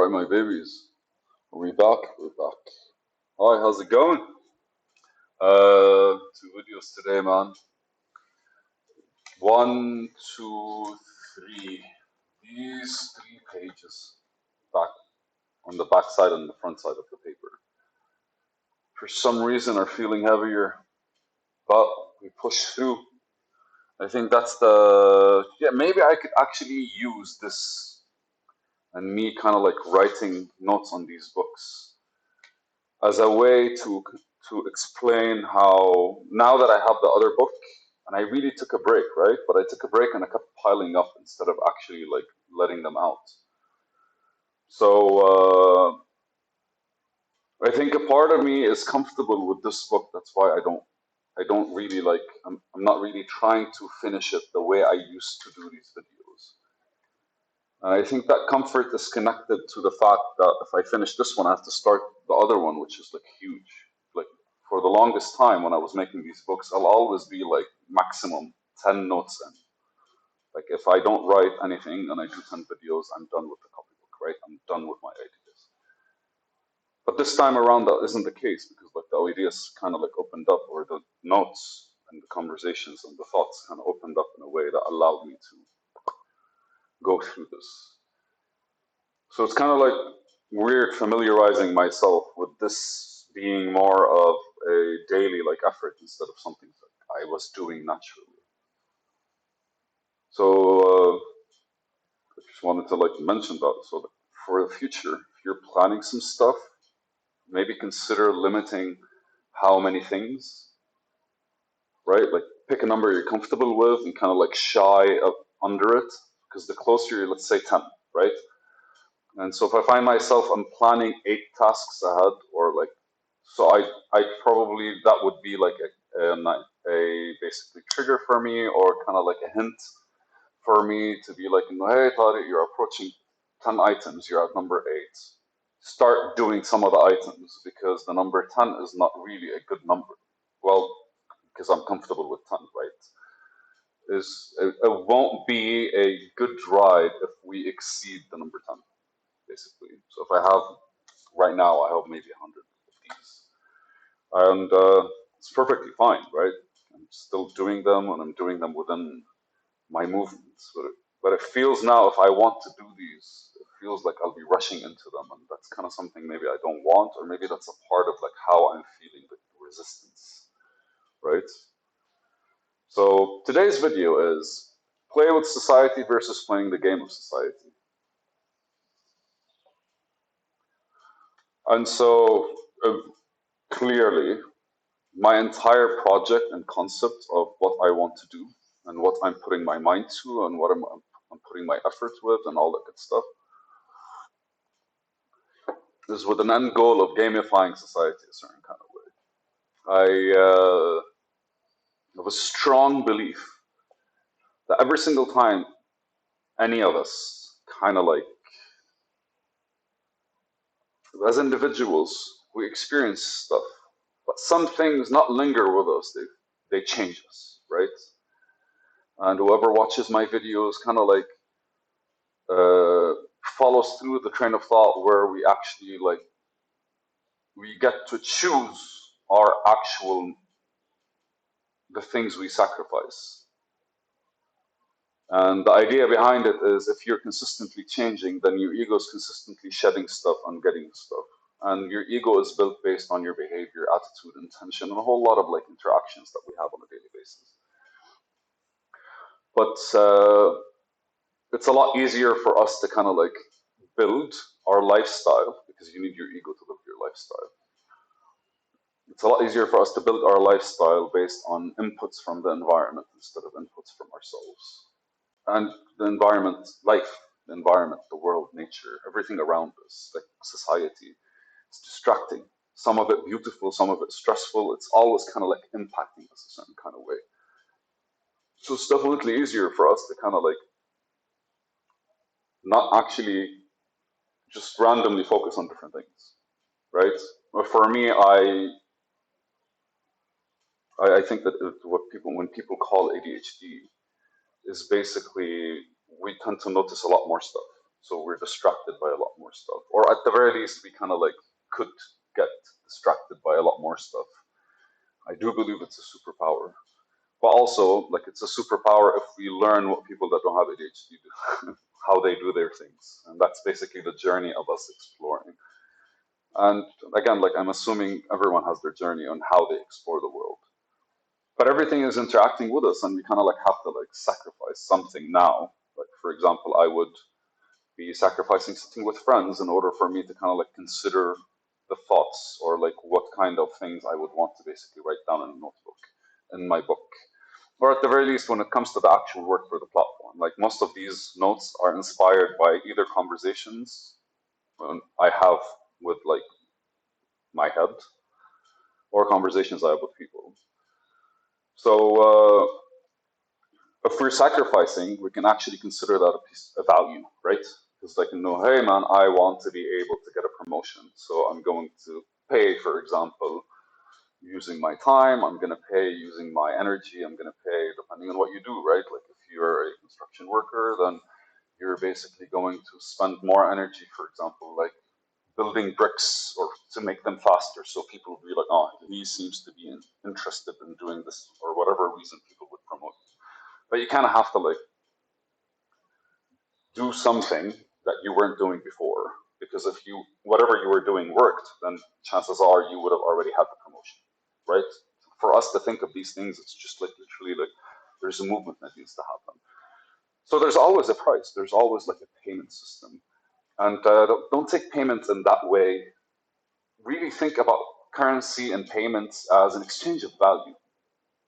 Alright, my babies. Are we back? We're back. Hi, how's it going? Two videos today, man. One, two, three. These 3 pages back on the back side and the front side of the paper. For some reason are feeling heavier, but we push through. I think that's maybe I could actually use this and me kind of like writing notes on these books as a way to explain how now that I have the other book and I really took a break, right? But I took a break and I kept piling up instead of actually like letting them out. So I think a part of me is comfortable with this book. That's why I don't really like I'm not really trying to finish it the way I used to do these videos. And I think that comfort is connected to the fact that if I finish this one, I have to start the other one, which is like huge. Like for the longest time when I was making these books, I'll always be like maximum 10 notes in. Like if I don't write anything and I do 10 videos, I'm done with the copybook, right? I'm done with my ideas. But this time around, that isn't the case because like the ideas kind of like opened up, or the notes and the conversations and the thoughts kind of opened up in a way that allowed me to go through this. So it's kind of like weird familiarizing myself with this being more of a daily like effort instead of something that I was doing naturally. So I just wanted to like mention that so that for the future, if you're planning some stuff, maybe consider limiting how many things, right? Like pick a number you're comfortable with and kind of like shy up under it, because the closer you're, let's say 10, right? And so if I find myself I'm planning 8 tasks ahead, or like, so I probably that would be like a basically trigger for me, or kind of like a hint for me to be like, hey, Tariq, you're approaching 10 items, you're at number 8. Start doing some of the items because the number 10 is not really a good number. Well, because I'm comfortable with 10, right? It won't be a good ride if we exceed the number 10, basically. So if I have, right now, I have maybe 100 of these. And it's perfectly fine, right? I'm still doing them and I'm doing them within my movements. But it feels now, if I want to do these, it feels like I'll be rushing into them. And that's kind of something maybe I don't want, or maybe that's a part of like how I'm feeling the resistance, right? So today's video is play with society versus playing the game of society. And so clearly, my entire project and concept of what I want to do and what I'm putting my mind to and what I'm putting my effort with and all that good stuff is with an end goal of gamifying society a certain kind of way. I have a strong belief that every single time any of us kind of like, as individuals, we experience stuff, but some things not linger with us, they change us, right? And whoever watches my videos kind of like follows through the train of thought where we actually like, we get to choose our actual, the things we sacrifice. And the idea behind it is if you're consistently changing, then your ego is consistently shedding stuff and getting stuff. And your ego is built based on your behavior, attitude, intention, and a whole lot of like interactions that we have on a daily basis. But it's a lot easier for us to kind of like build our lifestyle, because you need your ego to live your lifestyle. It's a lot easier for us to build our lifestyle based on inputs from the environment instead of inputs from ourselves. And the environment, life, the environment, the world, nature, everything around us, like society, it's distracting. Some of it beautiful, some of it stressful. It's always kind of like impacting us a certain kind of way. So it's definitely easier for us to kind of like not actually just randomly focus on different things, right? But for me, I think that when people call ADHD is basically we tend to notice a lot more stuff. So we're distracted by a lot more stuff. Or at the very least, we kind of like could get distracted by a lot more stuff. I do believe it's a superpower. But also, like, it's a superpower if we learn what people that don't have ADHD do, how they do their things. And that's basically the journey of us exploring. And again, like, I'm assuming everyone has their journey on how they explore the world. But everything is interacting with us, and we kind of like have to like sacrifice something now. Like, for example, I would be sacrificing sitting with friends in order for me to kind of like consider the thoughts or like what kind of things I would want to basically write down in a notebook in my book. Or at the very least, when it comes to the actual work for the platform, like most of these notes are inspired by either conversations I have with like my head or conversations I have with people. So if we're sacrificing, we can actually consider that a value, right? It's like, hey man, I want to be able to get a promotion, so I'm going to pay, for example, using my time, I'm going to pay using my energy, I'm going to pay depending on what you do, right? Like if you're a construction worker, then you're basically going to spend more energy, for example, like building bricks or to make them faster. So people will be like, oh, he seems to be interested in doing this, or whatever reason people would promote. But you kind of have to like do something that you weren't doing before. Because if you, whatever you were doing worked, then chances are you would have already had the promotion, right? For us to think of these things, it's just like literally like there's a movement that needs to happen. So there's always a price. There's always like a payment system. And don't take payments in that way. Really think about currency and payments as an exchange of value,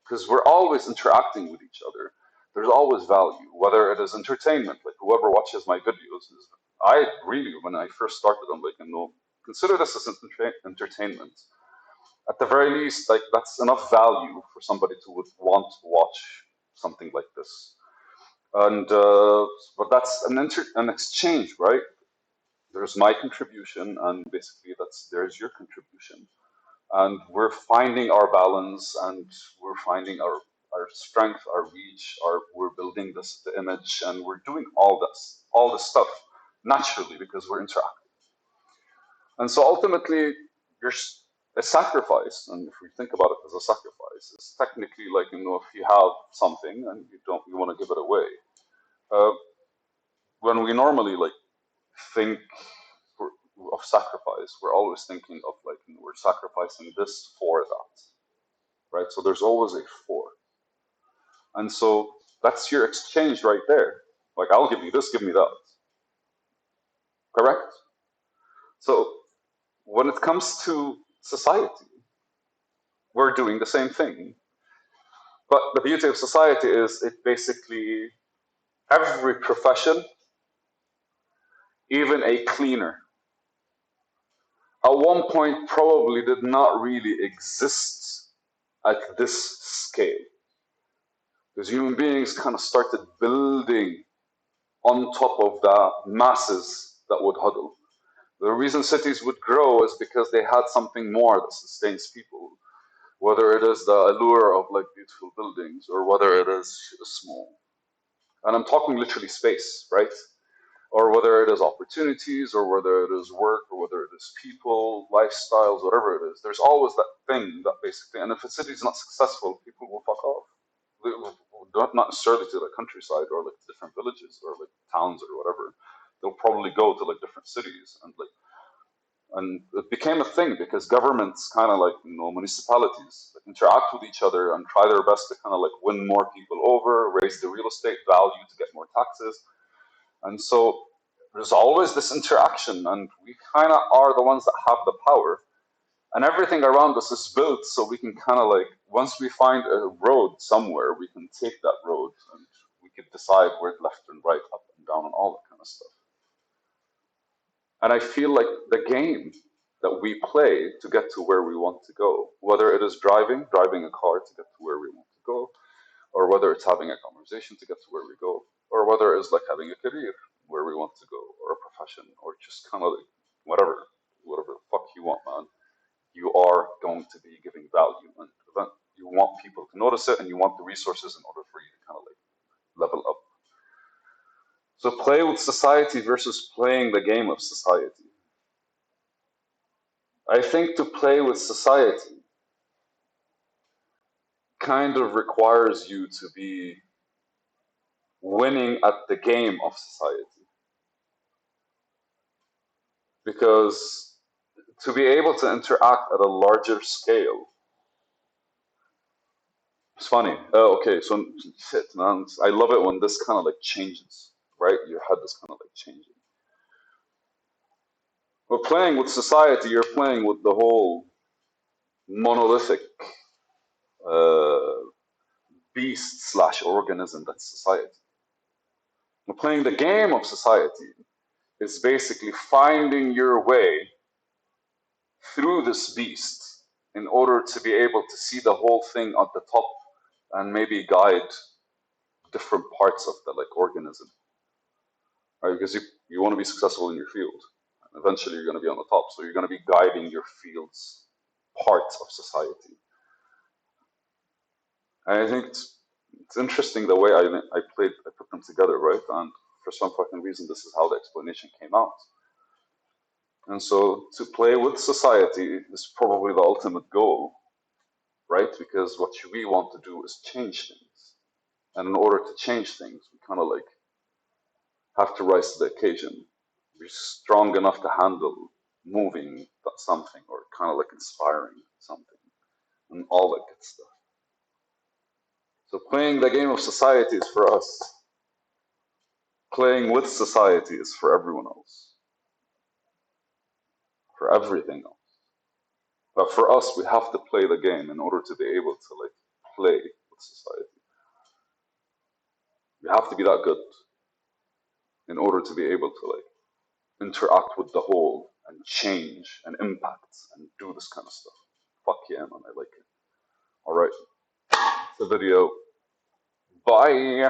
because we're always interacting with each other. There's always value, whether it is entertainment. Like whoever watches my videos is, I really, when I first started, I'm like, consider this as entertainment. At the very least, like that's enough value for somebody to would want to watch something like this. And but that's an exchange, right? There's my contribution, and basically there's your contribution, and we're finding our balance, and we're finding our strength, our reach, we're building the image, and we're doing all this stuff naturally because we're interacting. And so ultimately, there's a sacrifice, and if we think about it as a sacrifice, it's technically like if you have something and you want to give it away. Uh, when we normally like think of sacrifice, we're always thinking of like we're sacrificing this for that, right? So there's always a for. And so that's your exchange right there. Like, I'll give you this, give me that. Correct? So when it comes to society, we're doing the same thing. But the beauty of society is it basically, every profession, even a cleaner, at one point probably did not really exist at this scale. Because human beings kind of started building on top of the masses that would huddle. The reason cities would grow is because they had something more that sustains people, whether it is the allure of like beautiful buildings or whether it is small. And I'm talking literally space, right? Or whether it is opportunities or whether it is work or whether it is people, lifestyles, whatever it is. There's always that thing that basically, and if a city is not successful, people will fuck off. Not necessarily to the countryside or like different villages or like towns or whatever. They'll probably go to like different cities and it became a thing because governments kind of like municipalities like, interact with each other and try their best to kind of like win more people over, raise the real estate value to get more taxes, and so there's always this interaction, and we kind of are the ones that have the power, and everything around us is built so we can kind of like once we find a road somewhere, we can take that road and we could decide where left and right, up and down, and all that kind of stuff. And I feel like the game that we play to get to where we want to go, whether it is driving a car to get to where we want to go, or whether it's having a conversation to get to where we go, or whether it's like having a career where we want to go, or a profession, or just kind of like whatever the fuck you want, man. You are going to be giving value, and you want people to notice it, and you want the resources in order for you to kind of like level up. So play with society versus playing the game of society. I think to play with society kind of requires you to be winning at the game of society. Because to be able to interact at a larger scale, it's funny. Oh, okay, so shit, man. I love it when this kind of like changes, right? Your head is kind of like changing. But playing with society, you're playing with the whole monolithic uh, beast slash organism that's society. But playing the game of society is basically finding your way through this beast in order to be able to see the whole thing at the top and maybe guide different parts of the like organism, right? Because you want to be successful in your field. Eventually, you're going to be on the top, so you're going to be guiding your field's parts of society. And I think it's interesting the way I put them together, right? And for some fucking reason, this is how the explanation came out. And so to play with society is probably the ultimate goal, right? Because what we want to do is change things. And in order to change things, we kind of like have to rise to the occasion, be strong enough to handle moving something or kind of like inspiring something and all that good stuff. So playing the game of society is for us. Playing with society is for everyone else, for everything else. But for us, we have to play the game in order to be able to like play with society. You have to be that good in order to be able to like interact with the whole and change and impact and do this kind of stuff. Fuck yeah, man, I like it. All right, the video. Bye.